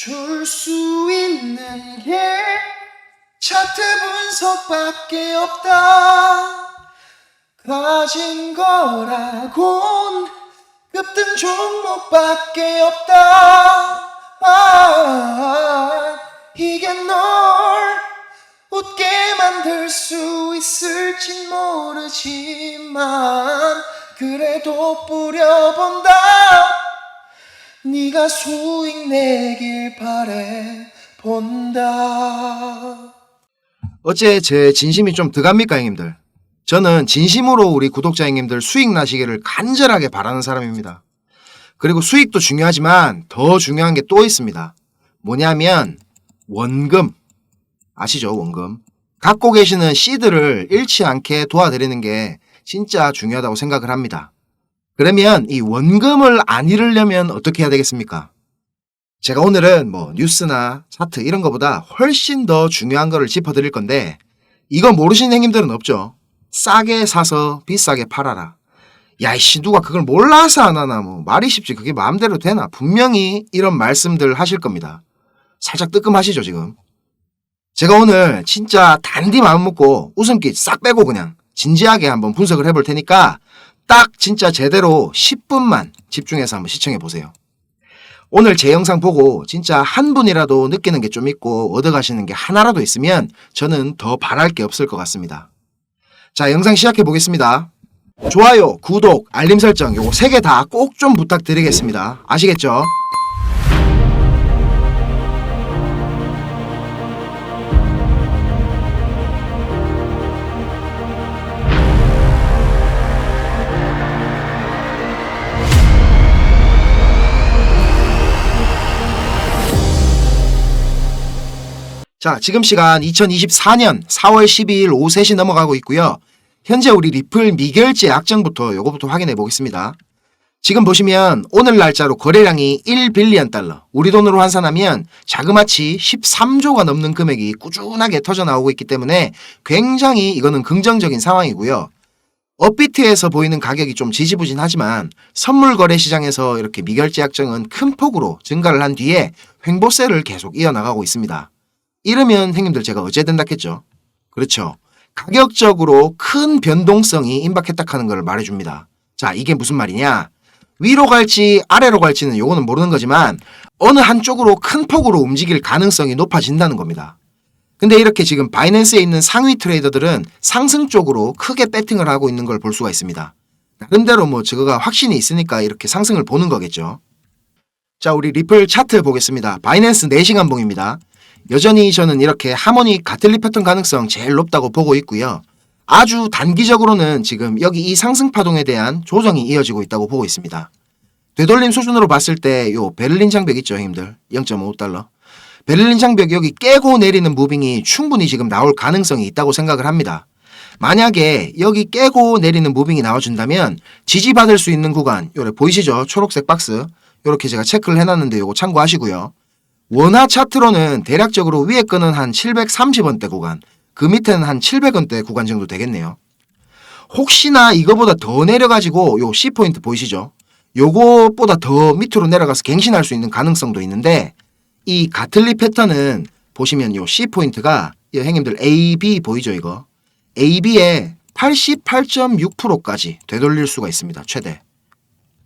줄 수 있는 게 차트 분석밖에 없다. 가진 거라곤 급등 종목밖에 없다. 이게 널 웃게 만들 수 있을진 모르지만 그래도 뿌려본다. 네가 수익 내길 바래 본다. 어째 제 진심이 좀 득합니까 형님들? 저는 진심으로 우리 구독자 형님들 수익 나시기를 간절하게 바라는 사람입니다. 그리고 수익도 중요하지만 더 중요한 게 또 있습니다. 뭐냐면 원금. 아시죠? 원금. 갖고 계시는 씨드를 잃지 않게 도와드리는 게 진짜 중요하다고 생각을 합니다. 그러면 이 원금을 안 잃으려면 어떻게 해야 되겠습니까? 제가 오늘은 뭐 뉴스나 차트 이런 거보다 훨씬 더 중요한 거를 짚어드릴 건데 이거 모르시는 형님들은 없죠. 싸게 사서 비싸게 팔아라. 야이씨 누가 그걸 몰라서 안 하나. 뭐 말이 쉽지 그게 마음대로 되나. 분명히 이런 말씀들 하실 겁니다. 살짝 뜨끔하시죠 지금. 제가 오늘 진짜 단디 마음 먹고 웃음기 싹 빼고 그냥 진지하게 한번 분석을 해볼 테니까 딱 진짜 제대로 10분만 집중해서 한번 시청해 보세요. 오늘 제 영상 보고 진짜 한 분이라도 느끼는 게 좀 있고 얻어가시는 게 하나라도 있으면 저는 더 바랄 게 없을 것 같습니다. 자, 영상 시작해 보겠습니다. 좋아요, 구독, 알림 설정 요거 3개 다 꼭 좀 부탁드리겠습니다. 아시겠죠? 자, 지금 시간 2024년 4월 12일 오후 3시 넘어가고 있고요. 현재 우리 리플 미결제 약정부터 요거부터 확인해 보겠습니다. 지금 보시면 오늘 날짜로 거래량이 1빌리언 달러, 우리 돈으로 환산하면 자그마치 13조가 넘는 금액이 꾸준하게 터져 나오고 있기 때문에 굉장히 이거는 긍정적인 상황이고요. 업비트에서 보이는 가격이 좀 지지부진하지만 선물 거래 시장에서 이렇게 미결제 약정은 큰 폭으로 증가를 한 뒤에 횡보세를 계속 이어나가고 있습니다. 이러면 형님들 제가 어째 된다겠죠? 그렇죠. 가격적으로 큰 변동성이 임박했다 하는 걸 말해줍니다. 자, 이게 무슨 말이냐? 위로 갈지 아래로 갈지는 요거는 모르는 거지만 어느 한쪽으로 큰 폭으로 움직일 가능성이 높아진다는 겁니다. 근데 이렇게 지금 바이낸스에 있는 상위 트레이더들은 상승 쪽으로 크게 배팅을 하고 있는 걸 볼 수가 있습니다. 나름대로 뭐 저거가 확신이 있으니까 이렇게 상승을 보는 거겠죠. 자, 우리 리플 차트 보겠습니다. 바이낸스 4시간 봉입니다. 여전히 저는 이렇게 하모닉 가틀리 패턴 가능성 제일 높다고 보고 있고요. 아주 단기적으로는 지금 여기 이 상승 파동에 대한 조정이 이어지고 있다고 보고 있습니다. 되돌림 수준으로 봤을 때 요 베를린 장벽 있죠 형님들. 0.5달러. 베를린 장벽 여기 깨고 내리는 무빙이 충분히 지금 나올 가능성이 있다고 생각을 합니다. 만약에 여기 깨고 내리는 무빙이 나와준다면 지지받을 수 있는 구간 요래 보이시죠? 초록색 박스 요렇게 제가 체크를 해놨는데 요거 참고하시고요. 원화 차트로는 대략적으로 위에 거는 한 730원대 구간, 그 밑에는 한 700원대 구간 정도 되겠네요. 혹시나 이거보다 더 내려가지고 요 C포인트 보이시죠? 요거보다 더 밑으로 내려가서 갱신할 수 있는 가능성도 있는데 이 가틀리 패턴은 보시면 요 C포인트가 형님들 AB 보이죠 이거? AB에 88.6%까지 되돌릴 수가 있습니다. 최대.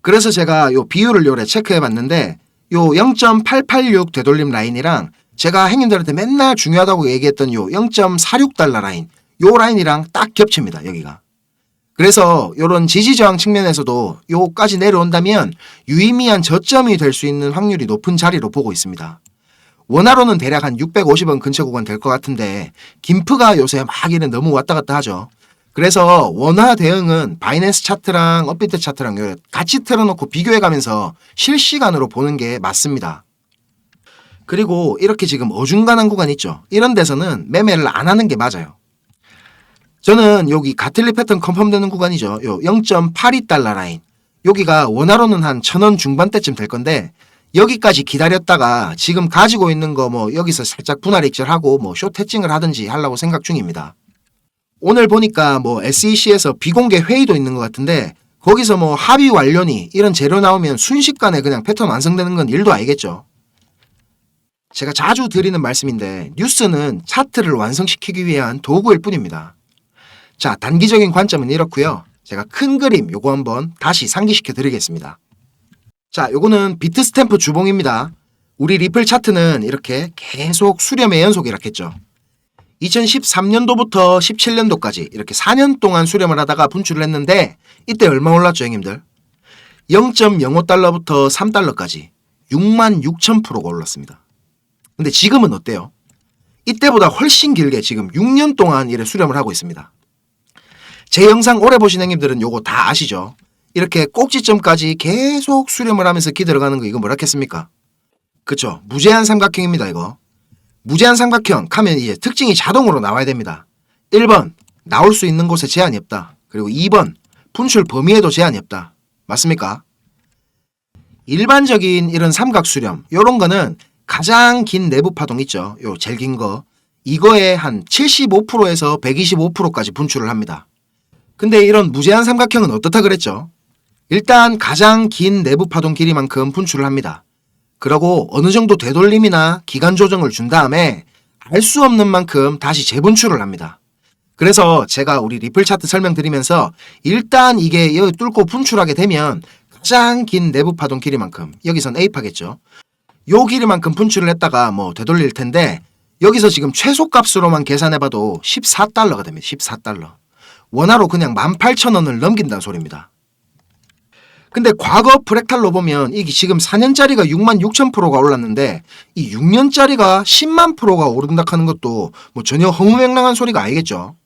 그래서 제가 요 비율을 요래 체크해 봤는데 요 0.886 되돌림 라인이랑 제가 형님들한테 맨날 중요하다고 얘기했던 요 0.46달러 라인, 요 라인이랑 딱 겹칩니다. 여기가. 그래서 요런 지지저항 측면에서도 요까지 내려온다면 유의미한 저점이 될 수 있는 확률이 높은 자리로 보고 있습니다. 원화로는 대략 한 650원 근처 구간 될 것 같은데 김프가 요새 막 이래 너무 왔다 갔다 하죠. 그래서 원화 대응은 바이낸스 차트랑 업비트 차트랑 같이 틀어놓고 비교해가면서 실시간으로 보는 게 맞습니다. 그리고 이렇게 지금 어중간한 구간 있죠. 이런 데서는 매매를 안 하는 게 맞아요. 저는 여기 가틀리 패턴 컨펌되는 구간이죠. 요 0.82달러 라인. 여기가 원화로는 한 1000원 중반대쯤 될 건데 여기까지 기다렸다가 지금 가지고 있는 거 뭐 여기서 살짝 분할 익절하고 뭐 숏 해칭을 하든지 하려고 생각 중입니다. 오늘 보니까 뭐 SEC에서 비공개 회의도 있는 것 같은데 거기서 뭐 합의 완료니 이런 재료 나오면 순식간에 그냥 패턴 완성되는 건 일도 아니겠죠. 제가 자주 드리는 말씀인데 뉴스는 차트를 완성시키기 위한 도구일 뿐입니다. 자, 단기적인 관점은 이렇고요. 제가 큰 그림 요거 한번 다시 상기시켜 드리겠습니다. 자, 요거는 비트 스탬프 주봉입니다. 우리 리플 차트는 이렇게 계속 수렴의 연속이라겠죠. 2013년도부터 17년도까지 이렇게 4년 동안 수렴을 하다가 분출을 했는데 이때 얼마 올랐죠, 형님들? 0.05달러부터 3달러까지 66,000%가 올랐습니다. 근데 지금은 어때요? 이때보다 훨씬 길게 지금 6년 동안 이래 수렴을 하고 있습니다. 제 영상 오래 보신 형님들은 요거 다 아시죠? 이렇게 꼭지점까지 계속 수렴을 하면서 기들어가는 거 이거 뭐라 했습니까? 그쵸? 무제한 삼각형입니다, 이거. 무제한 삼각형 하면 이제 특징이 자동으로 나와야 됩니다. 1번, 나올 수 있는 곳에 제한이 없다. 그리고 2번, 분출 범위에도 제한이 없다. 맞습니까? 일반적인 이런 삼각 수렴, 요런 거는 가장 긴 내부 파동 있죠. 요 제일 긴 거. 이거에 한 75%에서 125%까지 분출을 합니다. 근데 이런 무제한 삼각형은 어떻다 그랬죠? 일단 가장 긴 내부 파동 길이만큼 분출을 합니다. 그러고 어느 정도 되돌림이나 기간 조정을 준 다음에 알 수 없는 만큼 다시 재분출을 합니다. 그래서 제가 우리 리플 차트 설명드리면서 일단 이게 여기 뚫고 분출하게 되면 가장 긴 내부 파동 길이만큼, 여기선 A파겠죠. 요 길이만큼 분출을 했다가 뭐 되돌릴 텐데 여기서 지금 최소값으로만 계산해봐도 14달러가 됩니다. 14달러. 원화로 그냥 18,000원을 넘긴다는 소리입니다. 근데 과거 프랙탈로 보면 이게 지금 4년짜리가 66,000%가 올랐는데 이 6년짜리가 10만 %가 오른다 하는 것도 뭐 전혀 허무맹랑한 소리가 아니겠죠.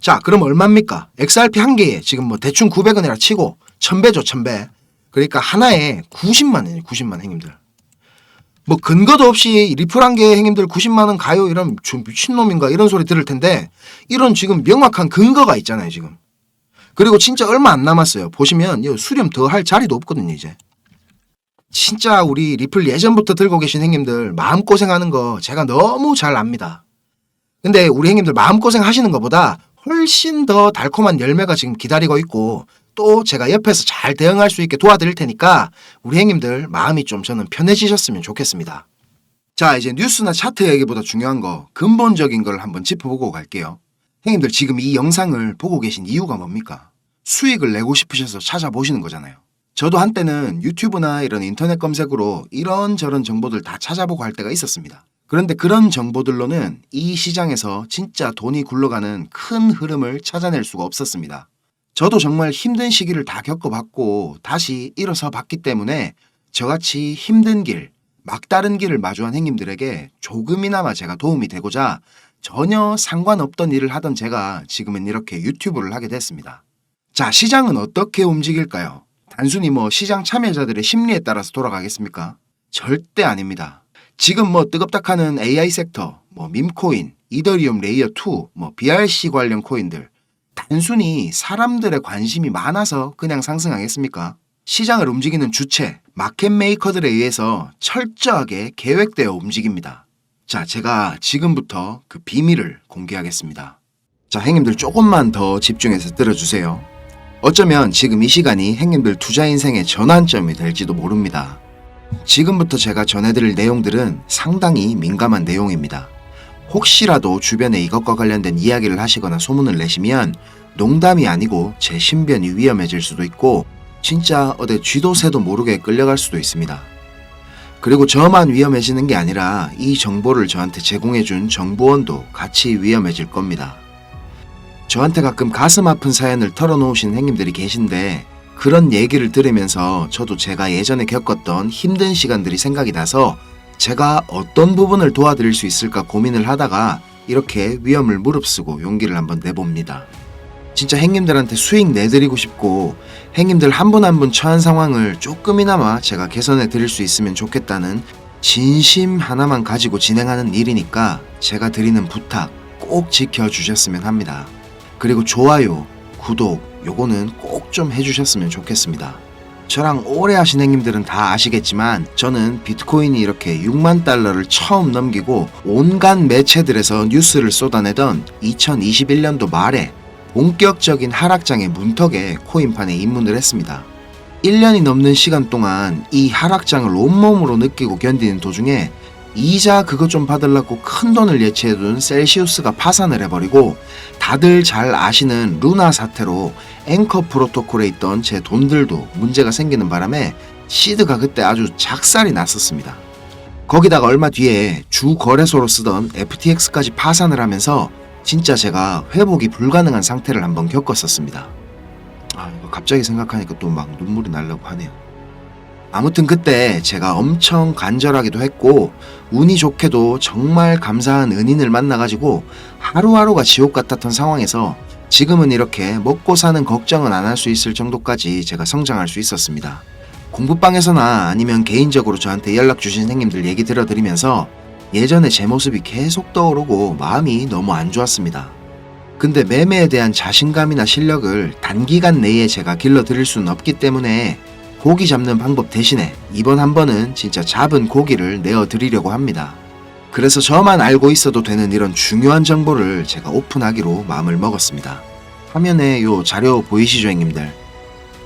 자, 그럼 얼마입니까? XRP 한 개에 지금 뭐 대충 900원이라 치고 1000배죠, 1000배. 그러니까 하나에 90만 원이에요, 90만 원 형님들. 뭐 근거도 없이 리플 한 개에 형님들 90만 원 가요 이러면 좀 미친놈인가 이런 소리 들을 텐데 이런 지금 명확한 근거가 있잖아요, 지금. 그리고 진짜 얼마 안 남았어요. 보시면 수렴 더 할 자리도 없거든요, 이제. 진짜 우리 리플 예전부터 들고 계신 형님들 마음고생하는 거 제가 너무 잘 압니다. 근데 우리 형님들 마음고생 하시는 것보다 훨씬 더 달콤한 열매가 지금 기다리고 있고 또 제가 옆에서 잘 대응할 수 있게 도와드릴 테니까 우리 형님들 마음이 좀 저는 편해지셨으면 좋겠습니다. 자, 이제 뉴스나 차트 얘기보다 중요한 거 근본적인 걸 한번 짚어보고 갈게요. 형님들 지금 이 영상을 보고 계신 이유가 뭡니까? 수익을 내고 싶으셔서 찾아보시는 거잖아요. 저도 한때는 유튜브나 이런 인터넷 검색으로 이런저런 정보들 다 찾아보고 할 때가 있었습니다. 그런데 그런 정보들로는 이 시장에서 진짜 돈이 굴러가는 큰 흐름을 찾아낼 수가 없었습니다. 저도 정말 힘든 시기를 다 겪어봤고 다시 일어서 봤기 때문에 저같이 힘든 길, 막다른 길을 마주한 형님들에게 조금이나마 제가 도움이 되고자 전혀 상관없던 일을 하던 제가 지금은 이렇게 유튜브를 하게 됐습니다. 자, 시장은 어떻게 움직일까요? 단순히 뭐 시장 참여자들의 심리에 따라서 돌아가겠습니까? 절대 아닙니다. 지금 뭐 뜨겁다 하는 AI 섹터, 뭐 밈코인, 이더리움 레이어2, 뭐 BRC 관련 코인들 단순히 사람들의 관심이 많아서 그냥 상승하겠습니까? 시장을 움직이는 주체, 마켓 메이커들에 의해서 철저하게 계획되어 움직입니다. 자, 제가 지금부터 그 비밀을 공개하겠습니다. 자, 형님들 조금만 더 집중해서 들어주세요. 어쩌면 지금 이 시간이 형님들 투자 인생의 전환점이 될지도 모릅니다. 지금부터 제가 전해드릴 내용들은 상당히 민감한 내용입니다. 혹시라도 주변에 이것과 관련된 이야기를 하시거나 소문을 내시면 농담이 아니고 제 신변이 위험해질 수도 있고 진짜 어디 쥐도 새도 모르게 끌려갈 수도 있습니다. 그리고 저만 위험해지는 게 아니라 이 정보를 저한테 제공해준 정보원도 같이 위험해질 겁니다. 저한테 가끔 가슴 아픈 사연을 털어놓으신 형님들이 계신데 그런 얘기를 들으면서 저도 제가 예전에 겪었던 힘든 시간들이 생각이 나서 제가 어떤 부분을 도와드릴 수 있을까 고민을 하다가 이렇게 위험을 무릅쓰고 용기를 한번 내봅니다. 진짜 형님들한테 수익 내드리고 싶고 형님들 한 분 한 분 처한 상황을 조금이나마 제가 개선해 드릴 수 있으면 좋겠다는 진심 하나만 가지고 진행하는 일이니까 제가 드리는 부탁 꼭 지켜주셨으면 합니다. 그리고 좋아요, 구독 요거는 꼭 좀 해주셨으면 좋겠습니다. 저랑 오래 하신 형님들은 다 아시겠지만 저는 비트코인이 이렇게 6만 달러를 처음 넘기고 온갖 매체들에서 뉴스를 쏟아내던 2021년도 말에 본격적인 하락장의 문턱에 코인판에 입문을 했습니다. 1년이 넘는 시간 동안 이 하락장을 온몸으로 느끼고 견디는 도중에 이자 그것 좀 받으려고 큰돈을 예치해둔 셀시우스가 파산을 해버리고 다들 잘 아시는 루나 사태로 앵커 프로토콜에 있던 제 돈들도 문제가 생기는 바람에 시드가 그때 아주 작살이 났었습니다. 거기다가 얼마 뒤에 주 거래소로 쓰던 FTX까지 파산을 하면서 진짜 제가 회복이 불가능한 상태를 한번 겪었었습니다. 이거 갑자기 생각하니까 또 막 눈물이 나려고 하네요. 아무튼 그때 제가 엄청 간절하기도 했고 운이 좋게도 정말 감사한 은인을 만나가지고 하루하루가 지옥 같았던 상황에서 지금은 이렇게 먹고 사는 걱정은 안 할 수 있을 정도까지 제가 성장할 수 있었습니다. 공부방에서나 아니면 개인적으로 저한테 연락 주신 선생님들 얘기 들어드리면서 예전에 제 모습이 계속 떠오르고 마음이 너무 안 좋았습니다. 근데 매매에 대한 자신감이나 실력을 단기간 내에 제가 길러드릴 수는 없기 때문에 고기 잡는 방법 대신에 이번 한 번은 진짜 잡은 고기를 내어드리려고 합니다. 그래서 저만 알고 있어도 되는 이런 중요한 정보를 제가 오픈하기로 마음을 먹었습니다. 화면에 요 자료 보이시죠, 형님들?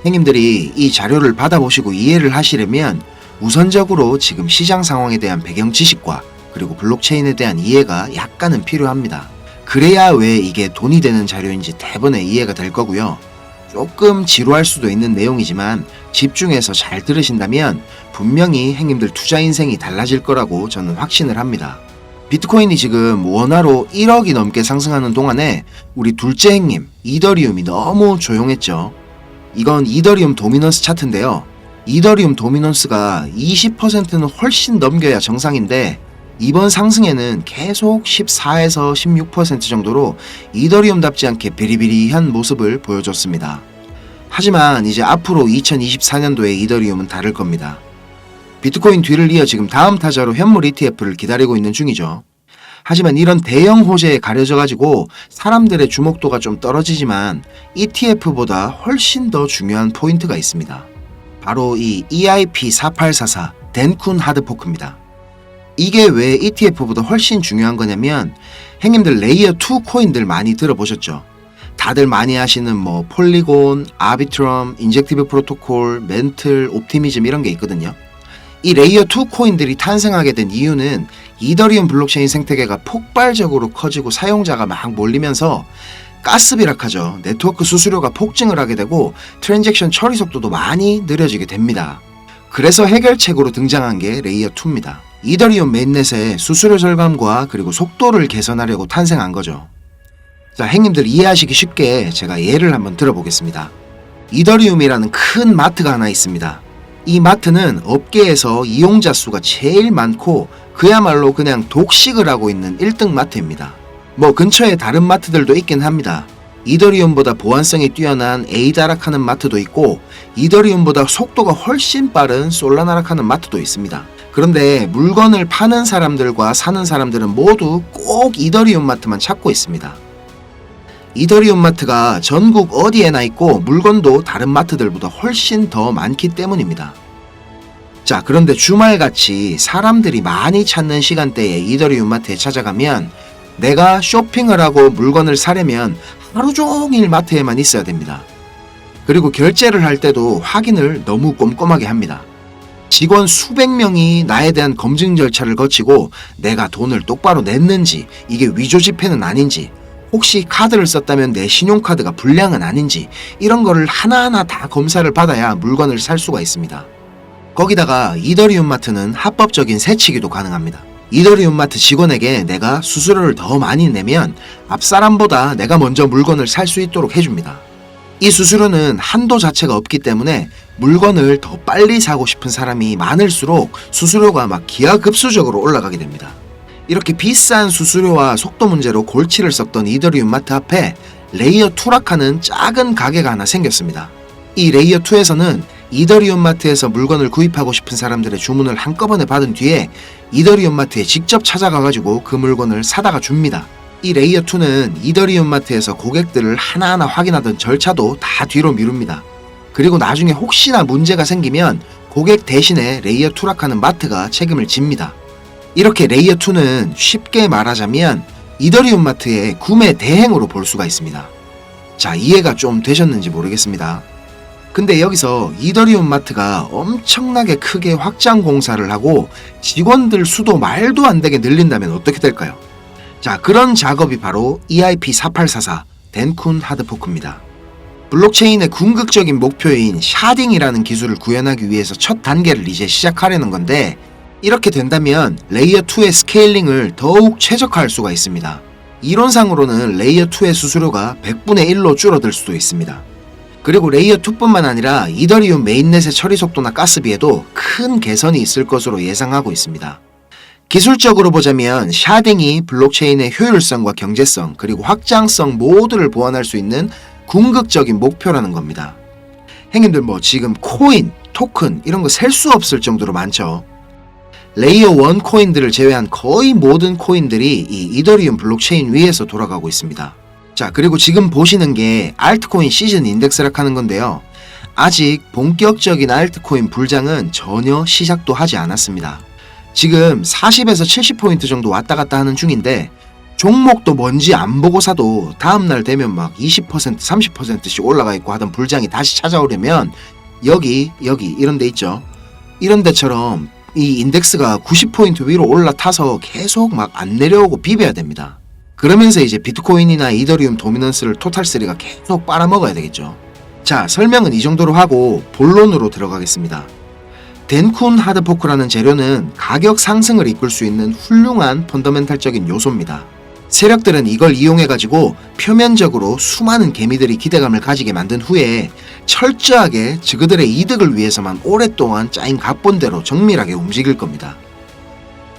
형님들이 이 자료를 받아보시고 이해를 하시려면 우선적으로 지금 시장 상황에 대한 배경 지식과 그리고 블록체인에 대한 이해가 약간은 필요합니다. 그래야 왜 이게 돈이 되는 자료인지 대번에 이해가 될 거고요. 조금 지루할 수도 있는 내용이지만 집중해서 잘 들으신다면 분명히 형님들 투자 인생이 달라질 거라고 저는 확신을 합니다. 비트코인이 지금 원화로 1억이 넘게 상승하는 동안에 우리 둘째 형님 이더리움이 너무 조용했죠. 이건 이더리움 도미넌스 차트인데요. 이더리움 도미넌스가 20%는 훨씬 넘겨야 정상인데 이번 상승에는 계속 14에서 16% 정도로 이더리움답지 않게 비리비리한 모습을 보여줬습니다. 하지만 이제 앞으로 2024년도에 이더리움은 다를 겁니다. 비트코인 뒤를 이어 지금 다음 타자로 현물 ETF를 기다리고 있는 중이죠. 하지만 이런 대형 호재에 가려져가지고 사람들의 주목도가 좀 떨어지지만 ETF보다 훨씬 더 중요한 포인트가 있습니다. 바로 이 EIP4844 덴쿤 하드포크입니다. 이게 왜 ETF보다 훨씬 중요한 거냐면 형님들 레이어 2 코인들 많이 들어보셨죠? 다들 많이 아시는 뭐 폴리곤, 아비트럼, 인젝티브 프로토콜, 멘틀, 옵티미즘 이런 게 있거든요. 이 레이어 2 코인들이 탄생하게 된 이유는 이더리움 블록체인 생태계가 폭발적으로 커지고 사용자가 막 몰리면서 가스비락하죠. 네트워크 수수료가 폭증을 하게 되고 트랜잭션 처리 속도도 많이 느려지게 됩니다. 그래서 해결책으로 등장한 게 레이어 2입니다. 이더리움 메인넷의 수수료 절감과 그리고 속도를 개선하려고 탄생한 거죠. 자, 형님들 이해하시기 쉽게 제가 예를 한번 들어보겠습니다. 이더리움이라는 큰 마트가 하나 있습니다. 이 마트는 업계에서 이용자 수가 제일 많고 그야말로 그냥 독식을 하고 있는 1등 마트입니다. 뭐 근처에 다른 마트들도 있긴 합니다. 이더리움보다 보안성이 뛰어난 에이다락하는 마트도 있고 이더리움보다 속도가 훨씬 빠른 솔라나락하는 마트도 있습니다. 그런데 물건을 파는 사람들과 사는 사람들은 모두 꼭 이더리움 마트만 찾고 있습니다. 이더리움 마트가 전국 어디에나 있고 물건도 다른 마트들보다 훨씬 더 많기 때문입니다. 자, 그런데 주말같이 사람들이 많이 찾는 시간대에 이더리움 마트에 찾아가면 내가 쇼핑을 하고 물건을 사려면 하루 종일 마트에만 있어야 됩니다. 그리고 결제를 할 때도 확인을 너무 꼼꼼하게 합니다. 직원 수백 명이 나에 대한 검증 절차를 거치고 내가 돈을 똑바로 냈는지, 이게 위조 지폐는 아닌지, 혹시 카드를 썼다면 내 신용카드가 불량은 아닌지 이런 거를 하나하나 다 검사를 받아야 물건을 살 수가 있습니다. 거기다가 이더리움 마트는 합법적인 세치기도 가능합니다. 이더리움 마트 직원에게 내가 수수료를 더 많이 내면 앞 사람보다 내가 먼저 물건을 살 수 있도록 해줍니다. 이 수수료는 한도 자체가 없기 때문에 물건을 더 빨리 사고 싶은 사람이 많을수록 수수료가 막 기하급수적으로 올라가게 됩니다. 이렇게 비싼 수수료와 속도 문제로 골치를 썩던 이더리움 마트 앞에 레이어 2락하는 작은 가게가 하나 생겼습니다. 이 레이어 2에서는 이더리움 마트에서 물건을 구입하고 싶은 사람들의 주문을 한꺼번에 받은 뒤에 이더리움 마트에 직접 찾아가가지고 그 물건을 사다가 줍니다. 이 레이어 2는 이더리움 마트에서 고객들을 하나하나 확인하던 절차도 다 뒤로 미룹니다. 그리고 나중에 혹시나 문제가 생기면 고객 대신에 레이어 2락하는 마트가 책임을 집니다. 이렇게 레이어 2는 쉽게 말하자면 이더리움 마트의 구매 대행으로 볼 수가 있습니다. 자, 이해가 좀 되셨는지 모르겠습니다. 근데 여기서 이더리움 마트가 엄청나게 크게 확장 공사를 하고 직원들 수도 말도 안 되게 늘린다면 어떻게 될까요? 자, 그런 작업이 바로 EIP4844 덴쿤 하드포크입니다. 블록체인의 궁극적인 목표인 샤딩이라는 기술을 구현하기 위해서 첫 단계를 이제 시작하려는 건데, 이렇게 된다면 레이어 2의 스케일링을 더욱 최적화할 수가 있습니다. 이론상으로는 레이어 2의 수수료가 100분의 1로 줄어들 수도 있습니다. 그리고 레이어 2뿐만 아니라 이더리움 메인넷의 처리 속도나 가스비에도 큰 개선이 있을 것으로 예상하고 있습니다. 기술적으로 보자면 샤딩이 블록체인의 효율성과 경제성 그리고 확장성 모두를 보완할 수 있는 궁극적인 목표라는 겁니다. 형님들 지금 코인, 토큰 이런 거 셀 수 없을 정도로 많죠. 레이어 1 코인들을 제외한 거의 모든 코인들이 이 이더리움 블록체인 위에서 돌아가고 있습니다. 자, 그리고 지금 보시는 게 알트코인 시즌 인덱스라 하는 건데요. 아직 본격적인 알트코인 불장은 전혀 시작도 하지 않았습니다. 지금 40에서 70포인트 정도 왔다 갔다 하는 중인데, 종목도 뭔지 안 보고 사도 다음날 되면 막 20%, 30%씩 올라가 있고 하던 불장이 다시 찾아오려면 여기 이런 데 있죠. 이런 데처럼 이 인덱스가 90포인트 위로 올라타서 계속 막 안 내려오고 비벼야 됩니다. 그러면서 이제 비트코인이나 이더리움 도미넌스를 토탈3가 계속 빨아먹어야 되겠죠. 자, 설명은 이 정도로 하고 본론으로 들어가겠습니다. 덴쿤 하드포크라는 재료는 가격 상승을 이끌 수 있는 훌륭한 펀더멘탈적인 요소입니다. 세력들은 이걸 이용해가지고 표면적으로 수많은 개미들이 기대감을 가지게 만든 후에 철저하게 그들의 이득을 위해서만 오랫동안 짜인 각본대로 정밀하게 움직일 겁니다.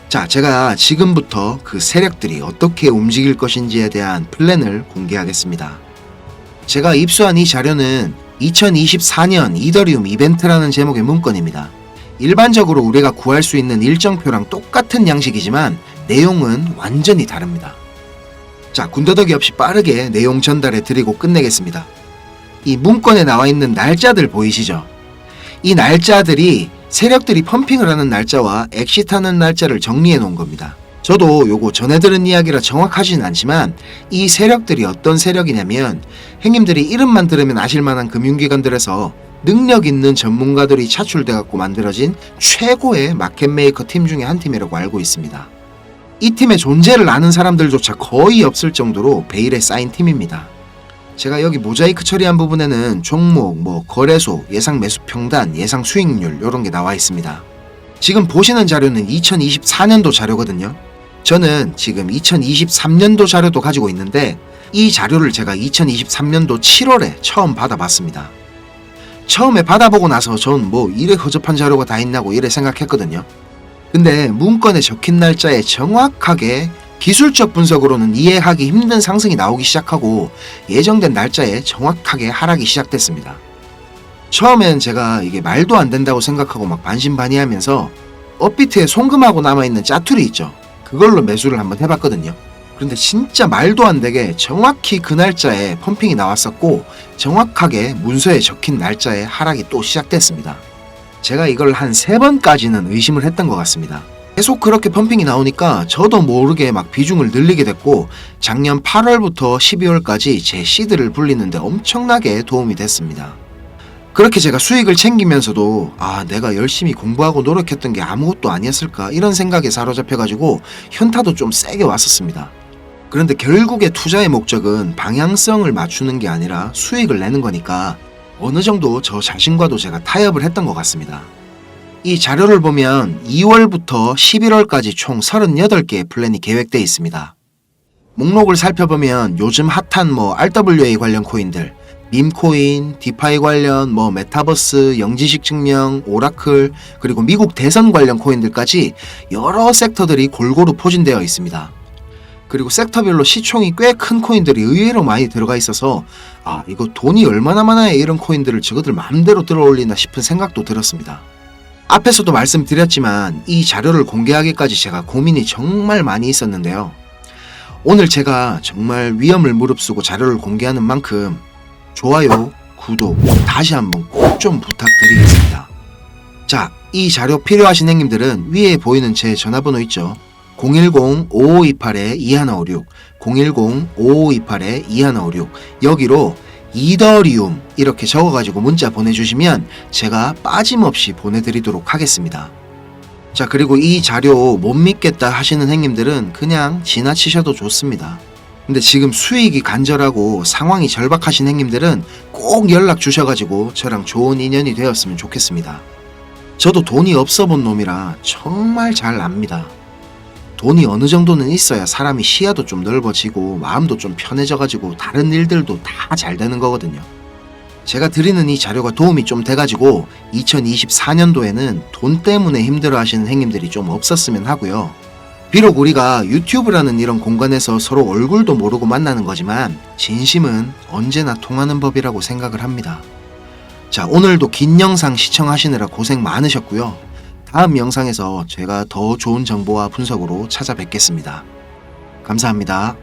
자, 제가 지금부터 그 세력들이 어떻게 움직일 것인지에 대한 플랜을 공개하겠습니다. 제가 입수한 이 자료는 2024년 이더리움 이벤트라는 제목의 문건입니다. 일반적으로 우리가 구할 수 있는 일정표랑 똑같은 양식이지만 내용은 완전히 다릅니다. 자, 군더더기 없이 빠르게 내용 전달해 드리고 끝내겠습니다. 이 문건에 나와 있는 날짜들 보이시죠? 이 날짜들이 세력들이 펌핑을 하는 날짜와 엑시트하는 날짜를 정리해 놓은 겁니다. 저도 요거 전해 들은 이야기라 정확하진 않지만 이 세력들이 어떤 세력이냐면, 형님들이 이름만 들으면 아실만한 금융기관들에서 능력 있는 전문가들이 차출돼 갖고 만들어진 최고의 마켓메이커 팀 중에 한 팀이라고 알고 있습니다. 이 팀의 존재를 아는 사람들조차 거의 없을 정도로 베일에 쌓인 팀입니다. 제가 여기 모자이크 처리한 부분에는 종목, 거래소, 예상 매수 평단, 예상 수익률 이런 게 나와 있습니다. 지금 보시는 자료는 2024년도 자료거든요. 저는 지금 2023년도 자료도 가지고 있는데 이 자료를 제가 2023년도 7월에 처음 받아봤습니다. 처음에 받아보고 나서 전 이래 허접한 자료가 다 있나고 이래 생각했거든요. 근데 문건에 적힌 날짜에 정확하게 기술적 분석으로는 이해하기 힘든 상승이 나오기 시작하고 예정된 날짜에 정확하게 하락이 시작됐습니다. 처음엔 제가 이게 말도 안 된다고 생각하고 막 반신반의하면서 업비트에 송금하고 남아있는 짜투리 있죠. 그걸로 매수를 한번 해봤거든요. 그런데 진짜 말도 안 되게 정확히 그 날짜에 펌핑이 나왔었고 정확하게 문서에 적힌 날짜에 하락이 또 시작됐습니다. 제가 이걸 한 3번까지는 의심을 했던 것 같습니다. 계속 그렇게 펌핑이 나오니까 저도 모르게 막 비중을 늘리게 됐고 작년 8월부터 12월까지 제 시드를 불리는데 엄청나게 도움이 됐습니다. 그렇게 제가 수익을 챙기면서도 내가 열심히 공부하고 노력했던 게 아무것도 아니었을까 이런 생각에 사로잡혀가지고 현타도 좀 세게 왔었습니다. 그런데 결국에 투자의 목적은 방향성을 맞추는 게 아니라 수익을 내는 거니까 어느 정도 저 자신과도 제가 타협을 했던 것 같습니다. 이 자료를 보면 2월부터 11월까지 총 38개의 플랜이 계획되어 있습니다. 목록을 살펴보면 요즘 핫한 RWA 관련 코인들, 밈코인, 디파이 관련 메타버스, 영지식 증명, 오라클, 그리고 미국 대선 관련 코인들까지 여러 섹터들이 골고루 포진되어 있습니다. 그리고 섹터별로 시총이 꽤 큰 코인들이 의외로 많이 들어가 있어서 이거 돈이 얼마나 많아야 이런 코인들을 저거들 마음대로 들어올리나 싶은 생각도 들었습니다. 앞에서도 말씀드렸지만 이 자료를 공개하기까지 제가 고민이 정말 많이 있었는데요. 오늘 제가 정말 위험을 무릅쓰고 자료를 공개하는 만큼 좋아요, 구독 다시 한번 꼭 좀 부탁드리겠습니다. 자, 이 자료 필요하신 형님들은 위에 보이는 제 전화번호 있죠. 010-5528-2156 010-5528-2156 여기로 이더리움 이렇게 적어가지고 문자 보내주시면 제가 빠짐없이 보내드리도록 하겠습니다. 자, 그리고 이 자료 못 믿겠다 하시는 행님들은 그냥 지나치셔도 좋습니다. 근데 지금 수익이 간절하고 상황이 절박하신 행님들은 꼭 연락 주셔가지고 저랑 좋은 인연이 되었으면 좋겠습니다. 저도 돈이 없어 본 놈이라 정말 잘 압니다. 돈이 어느 정도는 있어야 사람이 시야도 좀 넓어지고 마음도 좀 편해져가지고 다른 일들도 다 잘 되는 거거든요. 제가 드리는 이 자료가 도움이 좀 돼가지고 2024년도에는 돈 때문에 힘들어 하시는 행님들이 좀 없었으면 하고요. 비록 우리가 유튜브라는 이런 공간에서 서로 얼굴도 모르고 만나는 거지만 진심은 언제나 통하는 법이라고 생각을 합니다. 자, 오늘도 긴 영상 시청하시느라 고생 많으셨고요. 다음 영상에서 제가 더 좋은 정보와 분석으로 찾아뵙겠습니다. 감사합니다.